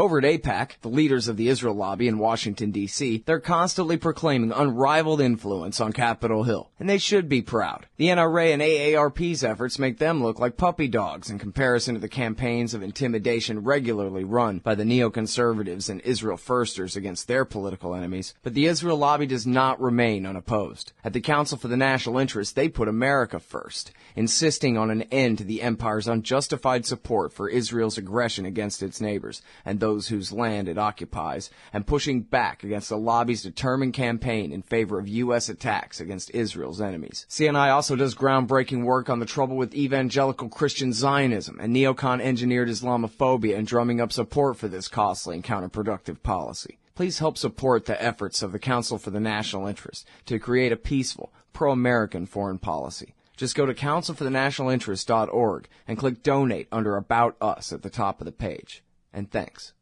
Over at AIPAC, the leaders of the Israel lobby in Washington, D.C., they're constantly proclaiming unrivaled influence on Capitol Hill, and they should be proud. The NRA and AARP's efforts make them look like puppy dogs in comparison to the campaigns of intimidation regularly run by the neoconservatives and Israel firsters against their political enemies. But the Israel lobby does not remain unopposed. At the Council for the National Interest, they put America first, insisting on an end to the empire's unjustified support for Israel's aggression against its neighbors and those whose land it occupies, and pushing back against the lobby's determined campaign in favor of U.S. attacks against Israel's enemies. CNI also does groundbreaking work on the trouble with evangelical Christian Zionism and neocon-engineered Islamophobia and drumming up support for this costly and counterproductive policy. Please help support the efforts of the Council for the National Interest to create a peaceful, pro-American foreign policy. Just go to councilforthenationalinterest.org and click Donate under About Us at the top of the page. And thanks.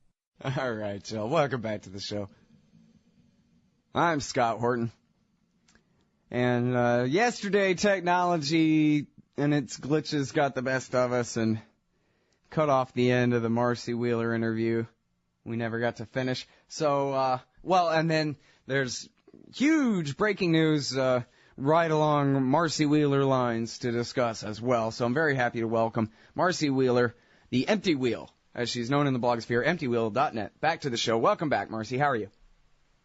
All right, Jill. Welcome back to the show. I'm Scott Horton. And yesterday, technology and its glitches got the best of us and cut off the end of the Marcy Wheeler interview. We never got to finish. So, and then there's huge breaking news right along Marcy Wheeler lines to discuss as well. So I'm very happy to welcome Marcy Wheeler, the Empty Wheel, as she's known in the blogosphere, emptywheel.net. Back to the show. Welcome back, Marcy. How are you?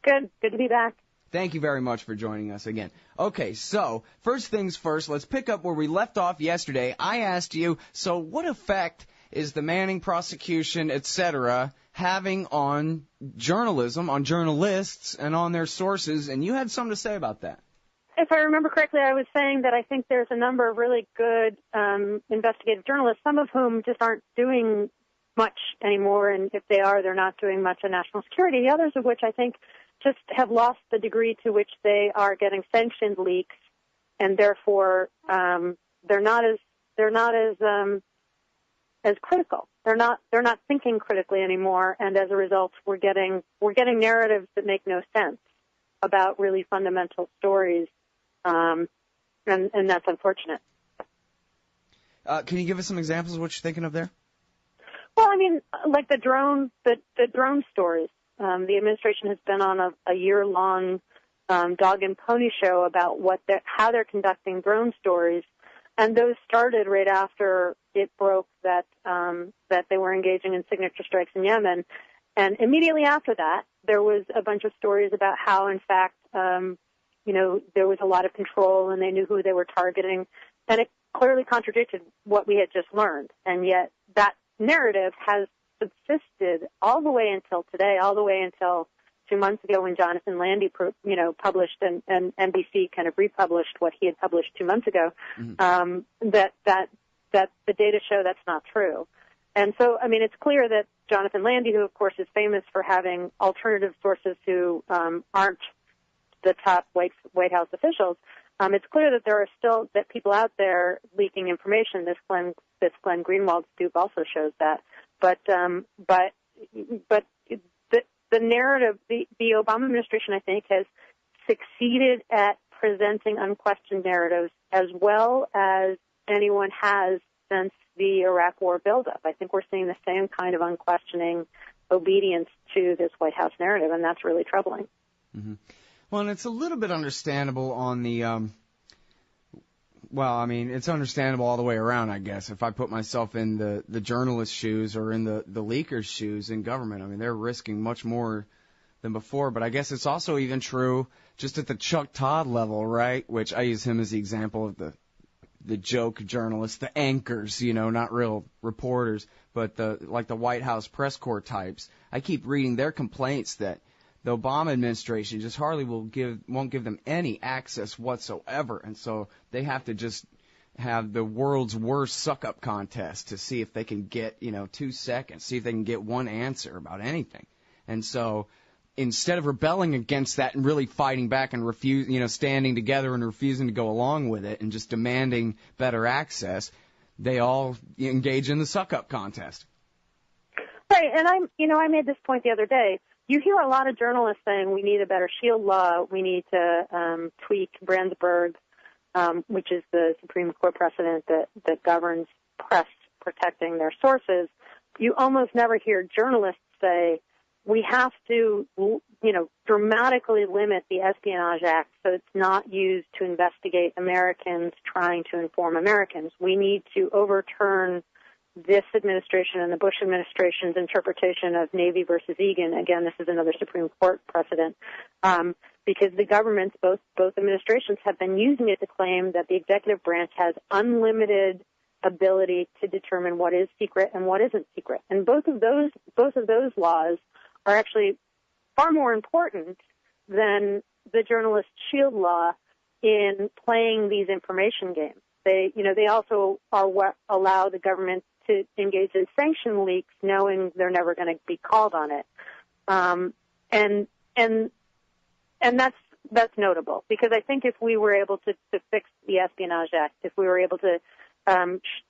Good. Good to be back. Thank you very much for joining us again. Okay, so first things first, let's pick up where we left off yesterday. I asked you, so what effect is the Manning prosecution, etc., having on journalism, on journalists, and on their sources? And you had something to say about that. If I remember correctly, I was saying that I think there's a number of really good investigative journalists, some of whom just aren't doing much anymore, and if they are, they're not doing much on national security. The others of which I think just have lost the degree to which they are getting sanctioned leaks, and therefore they're not as critical. They're not thinking critically anymore, and as a result, we're getting narratives that make no sense about really fundamental stories, and that's unfortunate. Can you give us some examples of what you're thinking of there? Well, I mean, like the drone stories. The administration has been on a year-long dog and pony show about how they're conducting drone stories, and those started right after it broke that they were engaging in signature strikes in Yemen, and immediately after that, there was a bunch of stories about how, in fact, there was a lot of control and they knew who they were targeting, and it clearly contradicted what we had just learned, and yet that narrative has subsisted all the way until today, all the way until 2 months ago when Jonathan Landy, published and NBC kind of republished what he had published 2 months ago. Mm-hmm. That the data show that's not true, and so I mean it's clear that Jonathan Landy, who of course is famous for having alternative sources who aren't the top White House officials, it's clear that there are still people out there leaking information. This Glenn Greenwald scoop also shows that. But the narrative, the Obama administration, I think, has succeeded at presenting unquestioned narratives as well as anyone has since the Iraq War buildup. I think we're seeing the same kind of unquestioning obedience to this White House narrative, and that's really troubling. Mm-hmm. Well, and it's a little bit understandable on the it's understandable all the way around, I guess. If I put myself in the journalist's shoes or in the leaker's shoes in government, I mean, they're risking much more than before. But I guess it's also even true just at the Chuck Todd level, right? Which I use him as the example of the joke journalists, the anchors, not real reporters, but the White House press corps types. I keep reading their complaints that the Obama administration just hardly won't give them any access whatsoever, and so they have to just have the world's worst suck-up contest to see if they can get 2 seconds, see if they can get one answer about anything. And so instead of rebelling against that and really fighting back and standing together and refusing to go along with it and just demanding better access, they all engage in the suck-up contest. Right, and I made this point the other day. You hear a lot of journalists saying we need a better shield law, we need to tweak Brandsburg, which is the Supreme Court precedent that governs press protecting their sources. You almost never hear journalists say we have to, dramatically limit the Espionage Act so it's not used to investigate Americans trying to inform Americans. We need to overturn this administration and the Bush administration's interpretation of Navy versus Egan. Again, this is another Supreme Court precedent, because the governments, both administrations, have been using it to claim that the executive branch has unlimited ability to determine what is secret and what isn't secret. And both of those laws are actually far more important than the journalist shield law in playing these information games. They also are what allow the government to engage in sanction leaks, knowing they're never going to be called on it. And that's notable, because I think if we were able to fix the Espionage Act, if we were able to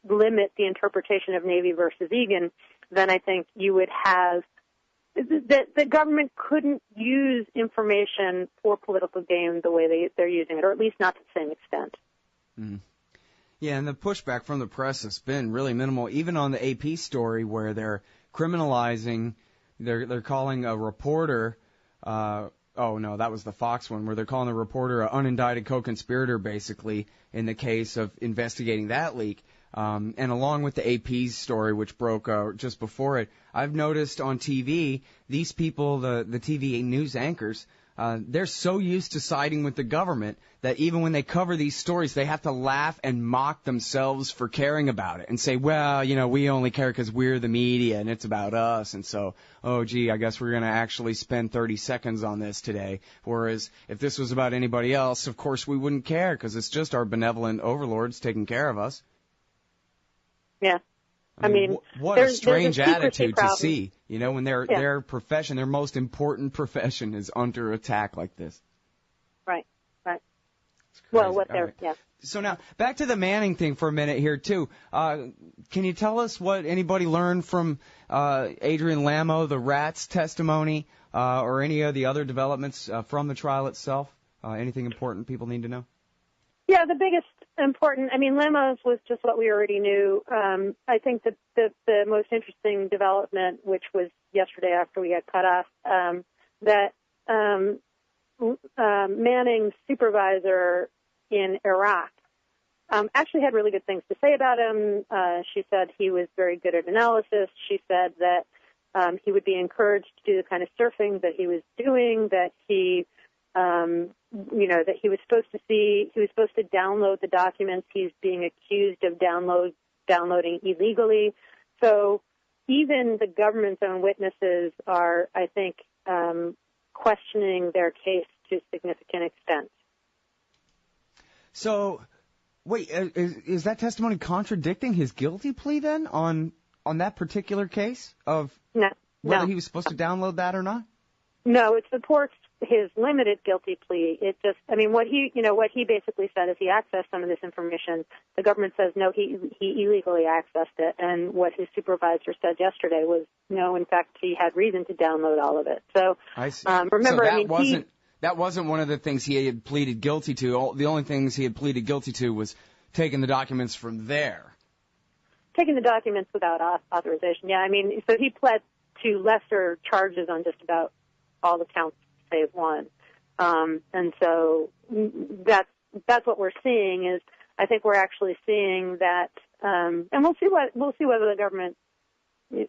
limit the interpretation of Navy versus Egan, then I think you would have the government couldn't use information for political gain the way they're using it, or at least not to the same extent. Mm. Yeah, and the pushback from the press has been really minimal, even on the AP story where they're criminalizing, they're calling a reporter, oh no, that was the Fox one, where they're calling the reporter an unindicted co-conspirator, basically, in the case of investigating that leak. And along with the AP story, which broke just before it, I've noticed on TV, these people, the TV news anchors, they're so used to siding with the government that even when they cover these stories, they have to laugh and mock themselves for caring about it and say, well, we only care because we're the media and it's about us. And so, oh, gee, I guess we're going to actually spend 30 seconds on this today. Whereas if this was about anybody else, of course, we wouldn't care because it's just our benevolent overlords taking care of us. Yeah. I mean, what a strange attitude to see, when their profession, their most important profession is under attack like this. Right. Well, yeah. So now, back to the Manning thing for a minute here, too. Can you tell us what anybody learned from Adrian Lamo, the Rats testimony, or any of the other developments from the trial itself? Anything important people need to know? Yeah, the biggest Lamos was just what we already knew. I think that the most interesting development, which was yesterday after we got cut off, that Manning's supervisor in Iraq actually had really good things to say about him. She said he was very good at analysis. She said that he would be encouraged to do the kind of surfing that he was doing, that he that he was supposed to download the documents he's being accused of downloading illegally. So even the government's own witnesses are, I think, questioning their case to a significant extent. So, wait, is that testimony contradicting his guilty plea then on that particular case of whether he was supposed to download that or not? No, it supports his limited guilty plea. It just, what he basically said is he accessed some of this information. The government says no, he illegally accessed it, and what his supervisor said yesterday was no, in fact, he had reason to download all of it. So, I see. Remember, so that wasn't one of the things he had pleaded guilty to. The only things he had pleaded guilty to was taking the documents from there. Taking the documents without authorization. Yeah, so he pled to lesser charges on just about all the counts save one. And so that's what we're seeing is I think we're actually seeing that, and we'll see whether the government,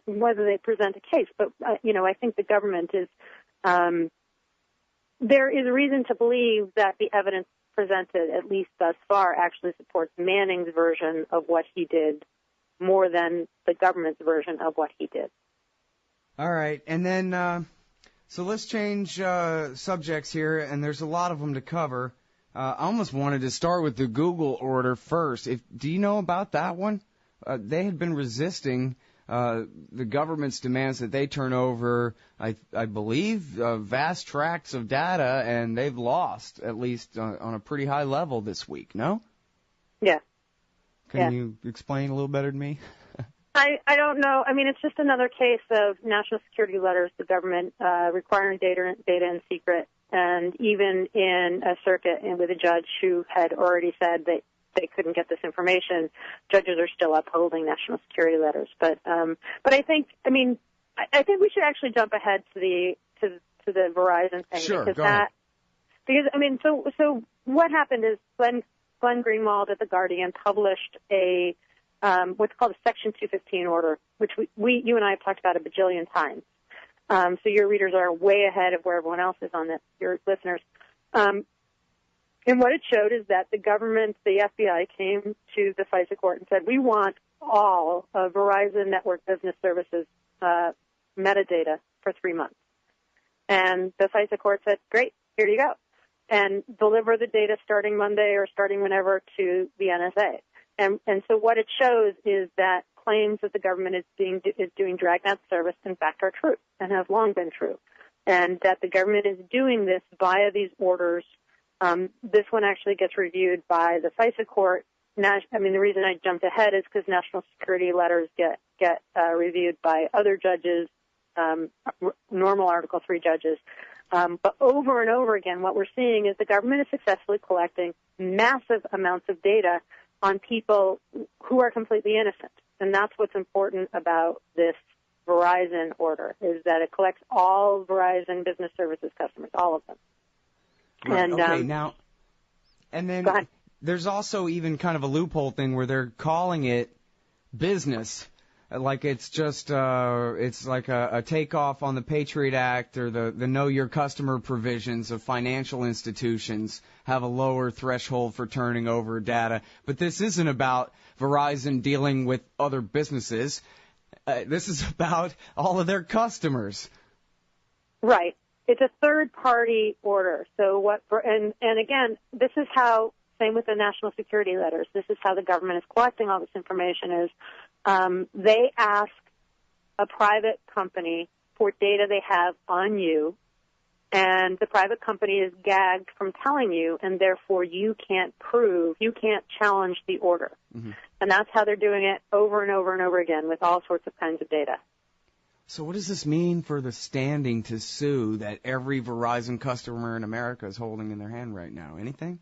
whether they present a case. But, I think the government is, there is reason to believe that the evidence presented, at least thus far, actually supports Manning's version of what he did more than the government's version of what he did. All right. And then, so let's change subjects here, and there's a lot of them to cover. I almost wanted to start with the Google order first. Do you know about that one? They had been resisting the government's demands that they turn over, I believe, vast tracts of data, and they've lost, at least on a pretty high level this week, no? Yeah. Can you explain a little better to me? I don't know. It's just another case of national security letters, the government requiring data in secret, and even in a circuit and with a judge who had already said that they couldn't get this information, judges are still upholding national security letters. But I think, I think we should actually jump ahead to the Verizon thing. Sure, because go ahead. Because, I mean, so what happened is Glenn Greenwald at The Guardian published what's called a Section 215 order, which you and I have talked about a bajillion times. So your readers are way ahead of where everyone else is on this, your listeners. And what it showed is that the government, the FBI, came to the FISA court and said, we want all of Verizon Network Business Services metadata for 3 months. And the FISA court said, great, here you go. And deliver the data starting Monday or starting whenever to the NSA. And so what it shows is that claims that the government is doing dragnet service, in fact, are true and have long been true. And that the government is doing this via these orders. This one actually gets reviewed by the FISA court. I mean, the reason I jumped ahead is because national security letters get reviewed by other judges, normal Article 3 judges. But over and over again, what we're seeing is the government is successfully collecting massive amounts of data on people who are completely innocent. And that's what's important about this Verizon order, is that it collects all Verizon Business Services customers, all of them. Right. And, okay, now, and then there's also even kind of a loophole thing where they're calling it business, like it's just it's like a takeoff on the Patriot Act or the Know Your Customer provisions of financial institutions have a lower threshold for turning over data. But this isn't about Verizon dealing with other businesses. This is about all of their customers. Right. It's a third-party order. So and again, this is how, same with the national security letters, this is how the government is collecting all this information is they ask a private company for data they have on you, and the private company is gagged from telling you, and therefore you can't challenge the order. Mm-hmm. And that's how they're doing it over and over and over again with all sorts of kinds of data. So what does this mean for the standing to sue that every Verizon customer in America is holding in their hand right now? Anything?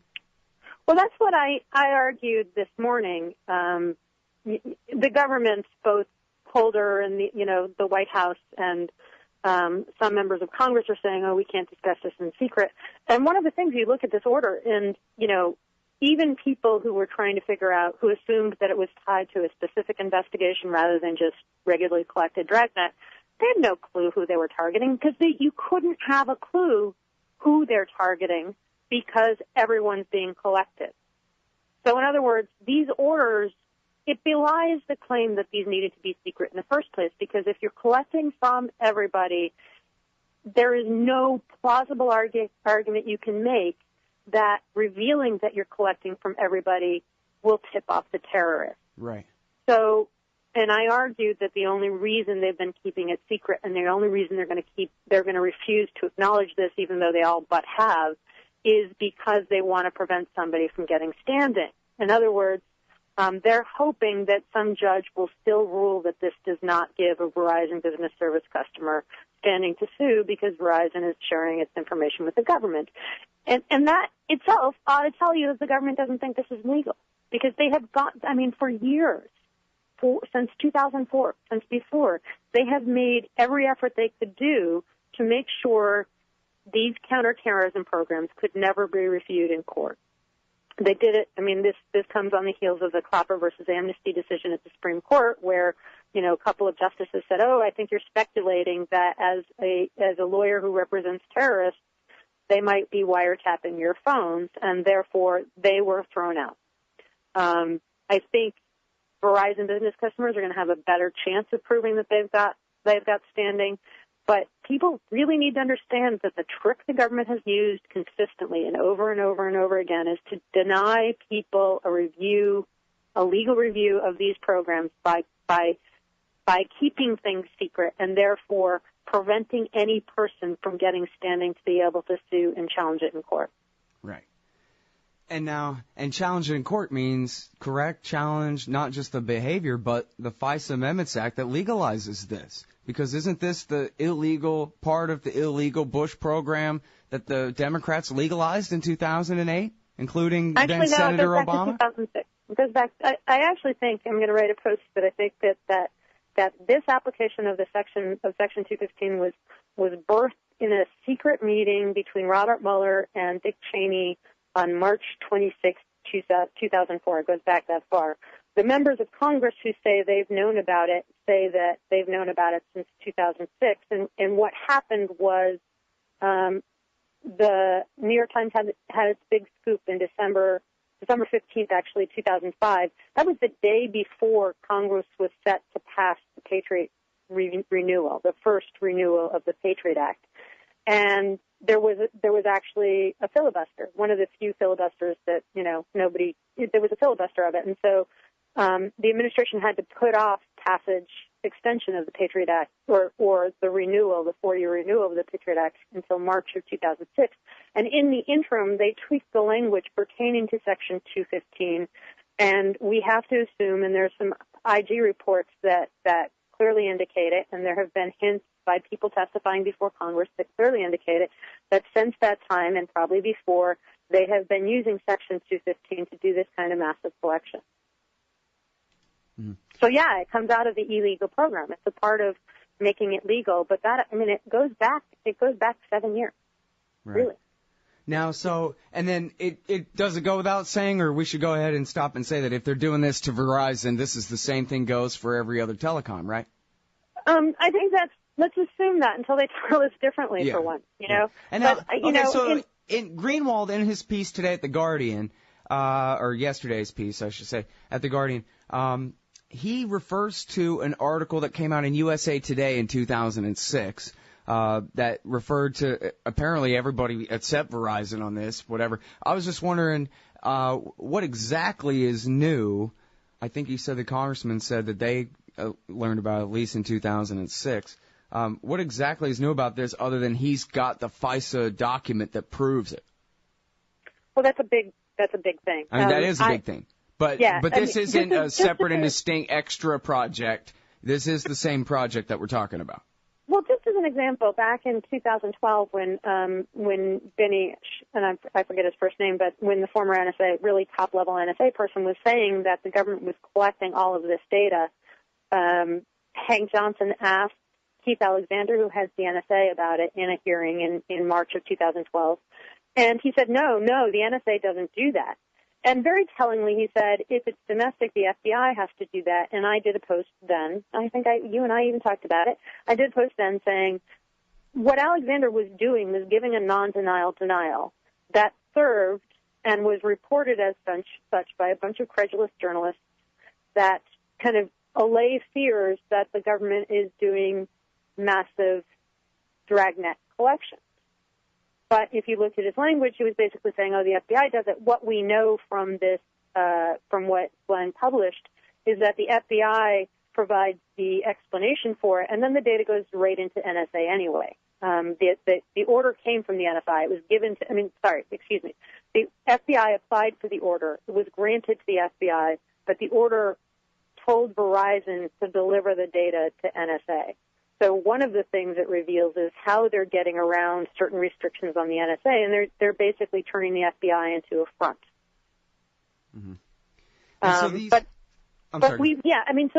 Well, that's what I argued this morning. The government, both Holder and the White House and some members of Congress are saying, oh, we can't discuss this in secret. And one of the things, you look at this order and, even people who were trying to figure out, who assumed that it was tied to a specific investigation rather than just regularly collected dragnet, they had no clue who they were targeting because you couldn't have a clue who they're targeting because everyone's being collected. So in other words, these orders, it belies the claim that these needed to be secret in the first place, because if you're collecting from everybody, there is no plausible argument you can make that revealing that you're collecting from everybody will tip off the terrorists. Right. So, and I argued that the only reason they've been keeping it secret and the only reason they're going to refuse to acknowledge this, even though they all but have, is because they want to prevent somebody from getting standing. In other words, they're hoping that some judge will still rule that this does not give a Verizon Business Service customer standing to sue because Verizon is sharing its information with the government. And that itself ought to tell you that the government doesn't think this is legal, because they have for years, since 2004, since before, they have made every effort they could do to make sure these counterterrorism programs could never be reviewed in court. They did it. This comes on the heels of the Clapper versus Amnesty decision at the Supreme Court, where, a couple of justices said, "Oh, I think you're speculating that as a lawyer who represents terrorists, they might be wiretapping your phones," and therefore they were thrown out. I think Verizon business customers are going to have a better chance of proving that they've got standing. But people really need to understand that the trick the government has used consistently and over and over and over again is to deny people a legal review of these programs by keeping things secret, and therefore preventing any person from getting standing to be able to sue and challenge it in court. Right. And challenge it in court means challenge not just the behavior, but the FISA Amendments Act that legalizes this. Because isn't this the illegal part of the illegal Bush program that the Democrats legalized in 2008, including then Senator Obama? It goes back to 2006. It goes back. I actually think I'm going to write a post that I think that this application of Section 215 was birthed in a secret meeting between Robert Mueller and Dick Cheney on March 26, 2004. It goes back that far. The members of Congress who say they've known about it say that they've known about it since 2006. And what happened was the New York Times had its big scoop in December 15th, actually, 2005. That was the day before Congress was set to pass the Patriot renewal, the first renewal of the Patriot Act. And there was actually a filibuster, one of the few filibusters that, there was a filibuster of it. And so the administration had to put off passage extension of the Patriot Act or the renewal, the 4-year renewal of the Patriot Act until March of 2006. And in the interim, they tweaked the language pertaining to Section 215. And we have to assume, and there's some IG reports that clearly indicate it, and there have been hints by people testifying before Congress that clearly indicate it, that since that time and probably before, they have been using Section 215 to do this kind of massive collection. Mm-hmm. So, yeah, it comes out of the illegal program. It's a part of making it legal, but it goes back 7 years, right. Really. Now, and then it does it go without saying, or we should go ahead and stop and say that if they're doing this to Verizon, this is the same thing goes for every other telecom, right? I think let's assume that until they tell us differently, for one, Yeah. And in Greenwald, in his piece today at The Guardian, or yesterday's piece, I should say, at The Guardian, he refers to an article that came out in USA Today in 2006, that referred to apparently everybody except Verizon on this, whatever. I was just wondering what exactly is new. I think you said the congressman said that they learned about it at least in 2006. What exactly is new about this other than he's got the FISA document that proves it? Well, that's a big thing. I mean, that is a big thing. But this isn't a separate and distinct extra project. This is the same project that we're talking about. Well, just as an example, back in 2012 when Benny, and I forget his first name, but when the former NSA, really top-level NSA person was saying that the government was collecting all of this data, Hank Johnson asked Keith Alexander, who has the NSA, about it in a hearing in March of 2012. And he said, no, the NSA doesn't do that. And very tellingly, he said, if it's domestic, the FBI has to do that. And I did a post then. I think you and I even talked about it. I did a post then saying what Alexander was doing was giving a non-denial denial that served and was reported as such by a bunch of credulous journalists that kind of allay fears that the government is doing massive dragnet collection. But if you looked at his language, he was basically saying, the FBI does it. What we know from this, from what Glenn published, is that the FBI provides the explanation for it, and then the data goes right into NSA anyway. The order came from the NSA. It was given to, the FBI applied for the order. It was granted to the FBI, but the order told Verizon to deliver the data to NSA. So one of the things it reveals is how they're getting around certain restrictions on the NSA, and they're basically turning the FBI into a front. Mm-hmm. So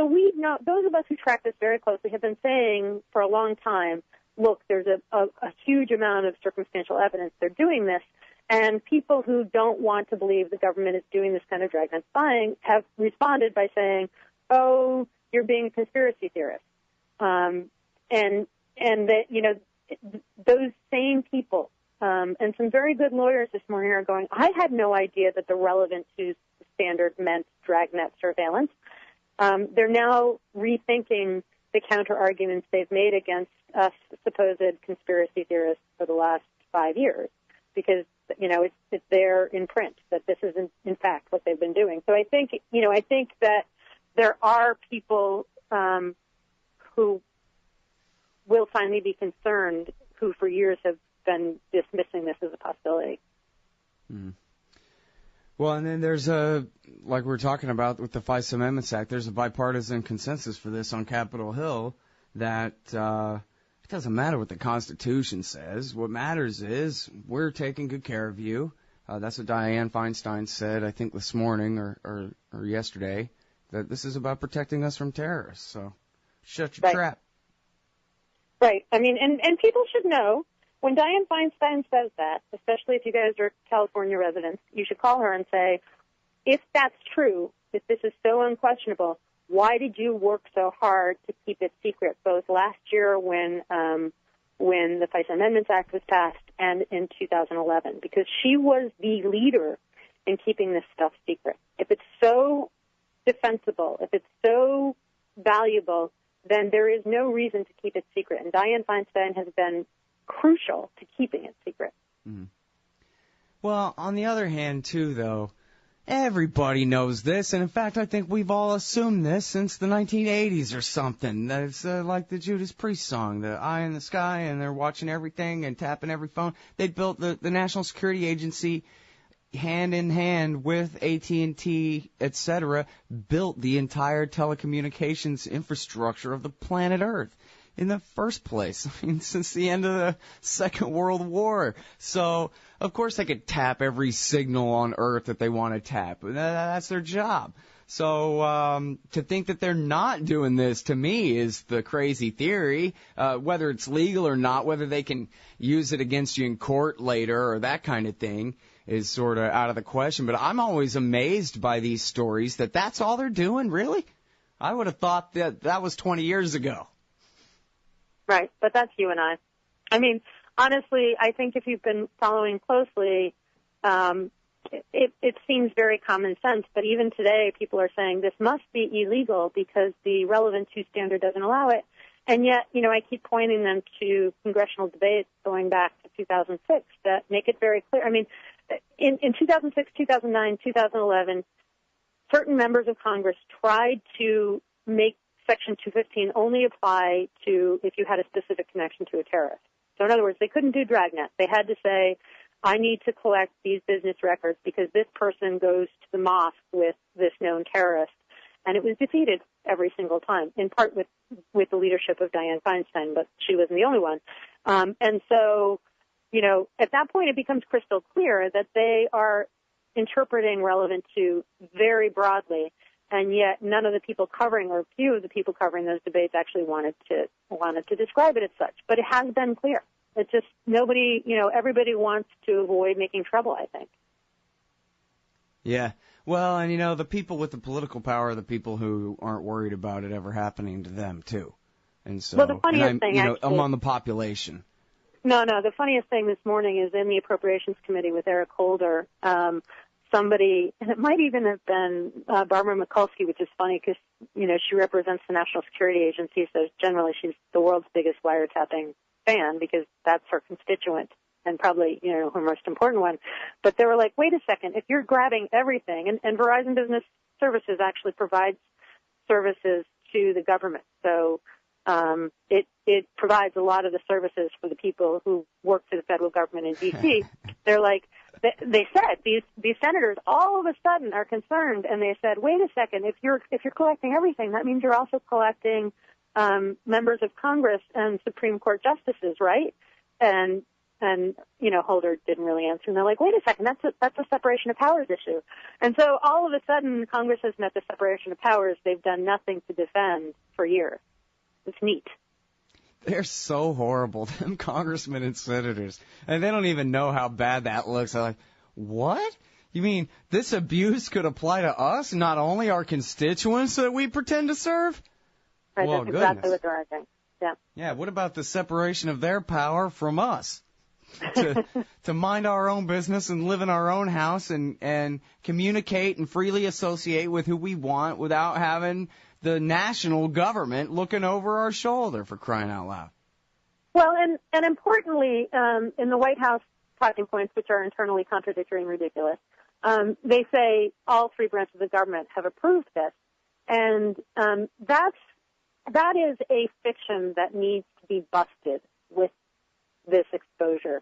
we know, those of us who track this very closely have been saying for a long time, look, there's a huge amount of circumstantial evidence they're doing this, and people who don't want to believe the government is doing this kind of dragnet spying have responded by saying, oh, you're being a conspiracy theorist. And that, those same people, and some very good lawyers this morning are going, I had no idea that the relevant to standard meant dragnet surveillance. They're now rethinking the counter-arguments they've made against us supposed conspiracy theorists for the last 5 years, because, it's there in print that this is in fact what they've been doing. So I think that there are people, who will finally be concerned, who for years have been dismissing this as a possibility. Mm. Well, and then there's like we're talking about with the FISA Amendments Act, there's a bipartisan consensus for this on Capitol Hill that it doesn't matter what the Constitution says. What matters is we're taking good care of you. That's what Dianne Feinstein said, I think, this morning or yesterday, that this is about protecting us from terrorists. So Shut your Right. trap. Right. I mean, and people should know, when Dianne Feinstein says that, especially if you guys are California residents, you should call her and say, if that's true, if this is so unquestionable, why did you work so hard to keep it secret, both last year when the FISA Amendments Act was passed and in 2011? Because she was the leader in keeping this stuff secret. If it's so defensible, if it's so valuable, then there is no reason to keep it secret. And Dianne Feinstein has been crucial to keeping it secret. Mm. Well, on the other hand, too, though, everybody knows this, and in fact, I think we've all assumed this since the 1980s or something. It's like the Judas Priest song, the Eye in the Sky, and they're watching everything and tapping every phone. They built the National Security Agency hand in hand with AT&T, etc., built the entire telecommunications infrastructure of the planet Earth in the first place. I mean, since the end of the Second World War. So, of course, they could tap every signal on Earth that they want to tap. That's their job. So, to think that they're not doing this, to me, is the crazy theory. Whether it's legal or not, whether they can use it against you in court later or that kind of thing is sort of out of the question. But I'm always amazed by these stories that that's all they're doing, really? I would have thought that was 20 years ago. Right, but that's you and I. I mean, honestly, I think if you've been following closely, it seems very common sense. But even today, people are saying this must be illegal because the relevant to standard doesn't allow it. And yet, I keep pointing them to congressional debates going back to 2006 that make it very clear. I mean, in 2006, 2009, 2011, certain members of Congress tried to make Section 215 only apply to if you had a specific connection to a terrorist. So in other words, they couldn't do Dragnet. They had to say, I need to collect these business records because this person goes to the mosque with this known terrorist. And it was defeated every single time, in part with the leadership of Dianne Feinstein, but she wasn't the only one. And so, at that point it becomes crystal clear that they are interpreting relevant to very broadly. And yet none of the people covering, or few of the people covering those debates actually wanted to describe it as such. But it has been clear. It's just nobody, everybody wants to avoid making trouble, I think. Yeah. Well, and the people with the political power are the people who aren't worried about it ever happening to them, too. And so, well, the funniest thing, actually, among the population. No, the funniest thing this morning is in the Appropriations Committee with Eric Holder, somebody, and it might even have been Barbara Mikulski, which is funny because, she represents the National Security Agency, so generally she's the world's biggest wiretapping fan because that's her constituent and probably, her most important one. But they were like, wait a second, if you're grabbing everything, and Verizon Business Services actually provides services to the government, so it provides a lot of the services for the people who work for the federal government in D.C. They're like, they said these senators all of a sudden are concerned, and they said, wait a second, if you're collecting everything, that means you're also collecting members of Congress and Supreme Court justices, right? And Holder didn't really answer, and they're like, wait a second, that's a separation of powers issue. And so all of a sudden, Congress has met the separation of powers they've done nothing to defend for years. It's neat. They're so horrible, them congressmen and senators. And they don't even know how bad that looks. They're like, what? You mean this abuse could apply to us, not only our constituents that we pretend to serve? Right, well, that's goodness. exactly what they're arguing. Yeah. Yeah, what about the separation of their power from us? to mind our own business and live in our own house and communicate and freely associate with who we want without having the national government looking over our shoulder, for crying out loud. Well, and importantly, in the White House talking points, which are internally contradictory and ridiculous, they say all three branches of the government have approved this. And that is a fiction that needs to be busted with this exposure.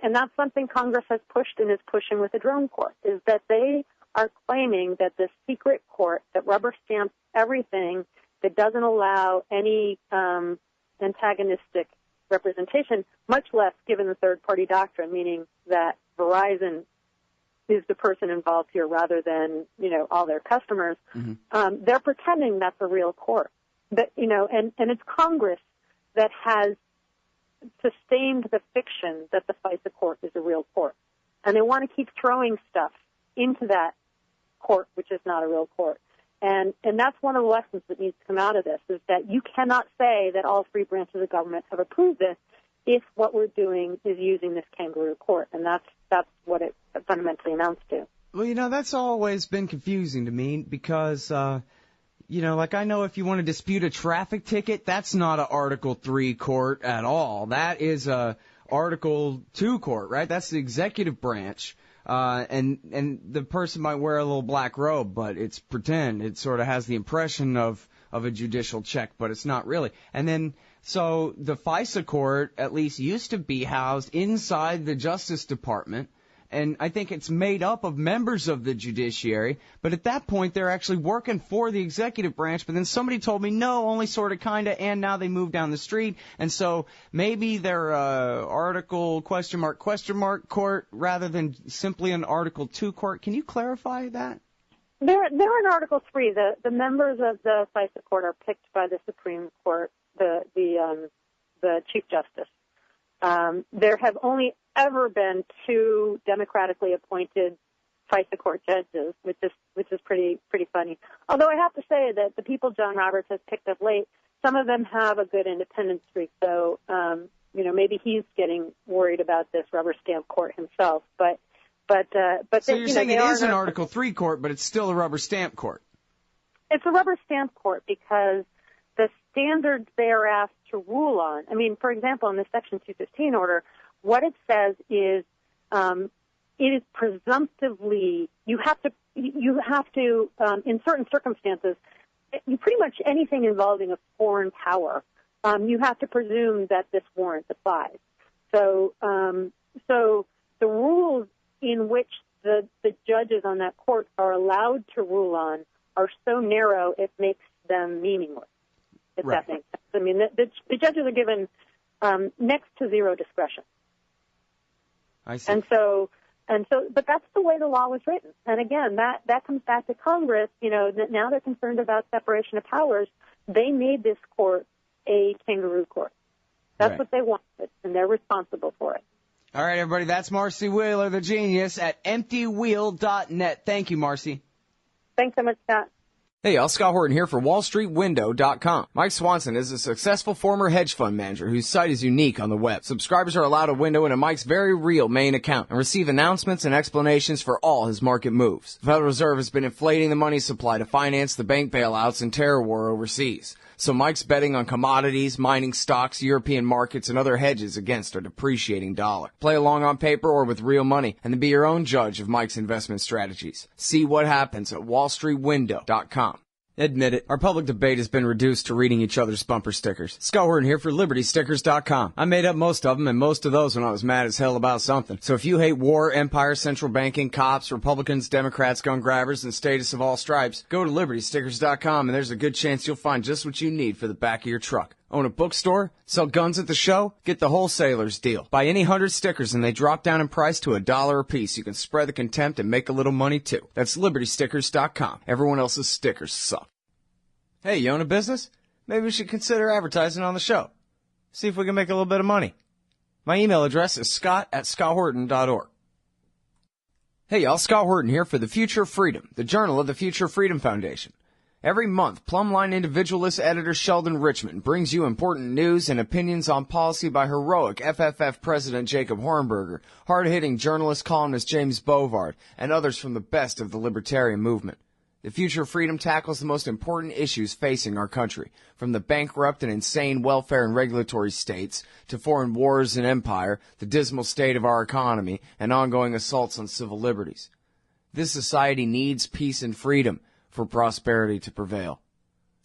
And that's something Congress has pushed and is pushing with the drone court, is that they are claiming that this secret court that rubber stamps everything, that doesn't allow any antagonistic representation, much less given the third-party doctrine, meaning that Verizon is the person involved here rather than, all their customers. Mm-hmm. They're pretending that's a real court. that, and it's Congress that has sustained the fiction that the FISA court is a real court. And they want to keep throwing stuff into that court, which is not a real court. And that's one of the lessons that needs to come out of this, is that you cannot say that all three branches of government have approved this if what we're doing is using this kangaroo court. And that's what it fundamentally amounts to. Well, that's always been confusing to me because, like I know if you want to dispute a traffic ticket, that's not an Article 3 court at all. That is a Article 2 court, right? That's the executive branch. And the person might wear a little black robe, but it's pretend. It sort of has the impression of a judicial check, but it's not really. And then, so the FISA court at least used to be housed inside the Justice Department. And I think it's made up of members of the judiciary, but at that point they're actually working for the executive branch. But then somebody told me, no, only sort of, kind of, and now they moved down the street. And so maybe they're Article question mark court rather than simply an Article 2 court. Can you clarify that? They're in Article 3. The members of the FISA court are picked by the Supreme Court, the Chief Justice. There have only ever been 2 democratically appointed FISA court judges, which is pretty funny. Although I have to say that the people John Roberts has picked up late, some of them have a good independent streak. So, maybe he's getting worried about this rubber stamp court himself. But so you're saying it is an Article 3 court, but it's still a rubber stamp court. It's a rubber stamp court because the standards they are asked to rule on. I mean, for example, in the Section 215 order, what it says is it is presumptively you have to in certain circumstances, pretty much anything involving a foreign power, you have to presume that this warrant applies. So the rules in which the judges on that court are allowed to rule on are so narrow it makes them meaningless. If right. That makes sense. I mean, the judges are given next to zero discretion. I see. But that's the way the law was written. And again, that comes back to Congress. That now they're concerned about separation of powers. They made this court a kangaroo court. That's right. What they wanted, and they're responsible for it. All right, everybody. That's Marcy Wheeler, the genius, at emptywheel.net. Thank you, Marcy. Thanks so much, Scott. Hey, y'all, Scott Horton here for WallStreetWindow.com. Mike Swanson is a successful former hedge fund manager whose site is unique on the web. Subscribers are allowed a window into Mike's very real main account and receive announcements and explanations for all his market moves. The Federal Reserve has been inflating the money supply to finance the bank bailouts and terror war overseas. So Mike's betting on commodities, mining stocks, European markets, and other hedges against a depreciating dollar. Play along on paper or with real money, and then be your own judge of Mike's investment strategies. See what happens at WallStreetWindow.com. Admit it, our public debate has been reduced to reading each other's bumper stickers. Scott Horton here for LibertyStickers.com. I made up most of them, and most of those when I was mad as hell about something. So if you hate war, empire, central banking, cops, Republicans, Democrats, gun grabbers, and status of all stripes, go to LibertyStickers.com, and there's a good chance you'll find just what you need for the back of your truck. Own a bookstore? Sell guns at the show? Get the wholesaler's deal. Buy any 100 stickers and they drop down in price to $1 a piece. You can spread the contempt and make a little money too. That's LibertyStickers.com. Everyone else's stickers suck. Hey, you own a business? Maybe we should consider advertising on the show. See if we can make a little bit of money. My email address is scott@scotthorton.org. Hey y'all, Scott Horton here for The Future of Freedom, the journal of the Future Freedom Foundation. Every month, Plumline individualist editor Sheldon Richmond brings you important news and opinions on policy by heroic FFF President Jacob Hornberger, hard-hitting journalist columnist James Bovard, and others from the best of the libertarian movement. The Future of Freedom tackles the most important issues facing our country, from the bankrupt and insane welfare and regulatory states to foreign wars and empire, the dismal state of our economy, and ongoing assaults on civil liberties. This society needs peace and freedom for prosperity to prevail.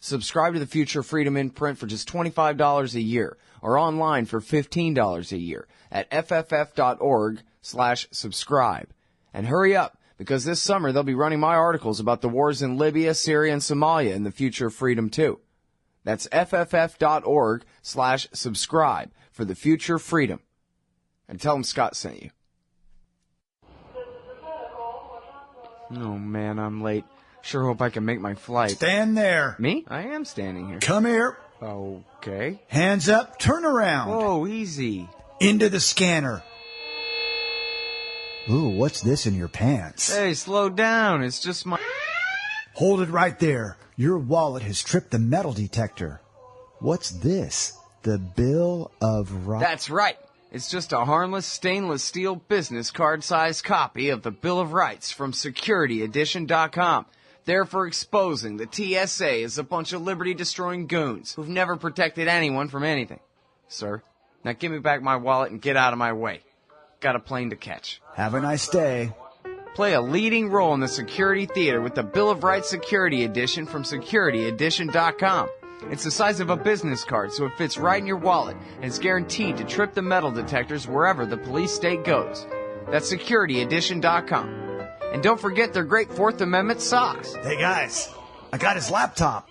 Subscribe to the Future of Freedom in print for just $25 a year or online for $15 a year at fff.org/subscribe. And hurry up, because this summer they'll be running my articles about the wars in Libya, Syria, and Somalia in the Future of Freedom too. That's fff.org/subscribe for the Future of Freedom. And tell them Scott sent you. Oh man, I'm late. Sure hope I can make my flight. Stand there. Me? I am standing here. Come here. Okay. Hands up. Turn around. Whoa, easy. Into the scanner. Ooh, what's this in your pants? Hey, slow down. It's just my... Hold it right there. Your wallet has tripped the metal detector. What's this? The Bill of Rights? That's right. It's just a harmless stainless steel business card-sized copy of the Bill of Rights from SecurityEdition.com. There for exposing the TSA as a bunch of liberty-destroying goons who've never protected anyone from anything. Sir, now give me back my wallet and get out of my way. Got a plane to catch. Have a nice day. Play a leading role in the security theater with the Bill of Rights Security Edition from SecurityEdition.com. It's the size of a business card, so it fits right in your wallet, and it's guaranteed to trip the metal detectors wherever the police state goes. That's SecurityEdition.com. And don't forget their great Fourth Amendment socks. Hey guys, I got his laptop.